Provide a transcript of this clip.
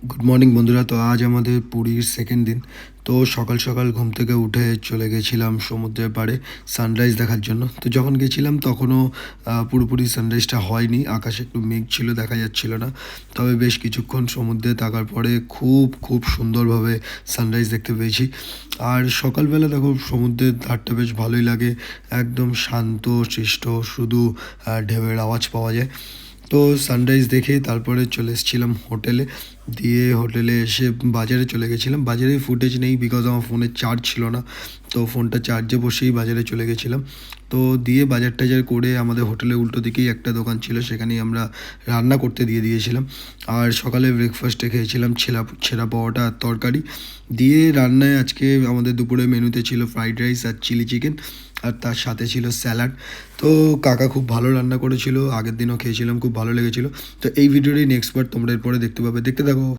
Good morning বন্ধুরা। তো আজ আমাদের পুরীর সেকেন্ড দিন। তো সকাল সকাল ঘুম থেকে উঠে চলে গেছিলাম সমুদ্রের পাড়ে সানরাইজ দেখার জন্য। তো যখন গেছিলাম তখনও পুরোপুরি সানরাইজটা হয়নি, আকাশে একটু মেঘ ছিল, দেখা যাচ্ছিল না। তবে বেশ কিছুক্ষণ সমুদ্রে থাকার পরে খুব খুব সুন্দরভাবে সানরাইজ দেখতে পেয়েছি। আর সকালবেলা দেখো সমুদ্রের ধারটা বেশ ভালোই লাগে, একদম শান্ত শিষ্ট, শুধু ঢেউয়ের আওয়াজ পাওয়া যায়। তো সানরাইজ দেখে তারপরে চলে এসেছিলাম হোটেলে। দিয়ে হোটেলে এসে বাজারে চলে গেছিলাম। বাজারে ফুটেজ নেই, বিকজ আমার ফোনে চার্জ ছিল না। তো ফোনটা চার্জে বসেই বাজারে চলে গেছিলাম। তো দিয়ে বাজার টাজার করে আমাদের হোটেলের উল্টো দিকেই একটা দোকান ছিল, সেখানেই আমরা রান্না করতে দিয়ে দিয়েছিলাম। আর সকালে ব্রেকফাস্টে খেয়েছিলাম ছেঁড়া ছেঁড়া পাওয়াটা আর তরকারি দিয়ে। রান্নায় আজকে আমাদের দুপুরে মেনুতে ছিল ফ্রাইড রাইস আর চিলি চিকেন, আর তার সাথে ছিল স্যালাড। তো কাকা খুব ভালো রান্না করেছিল, আগের দিনও খেয়েছিলাম, খুব ভালো লেগেছিলো। তো এই ভিডিওটাই নেক্সট বার তোমরা এরপরে দেখতে পাবে, দেখতে থাকো।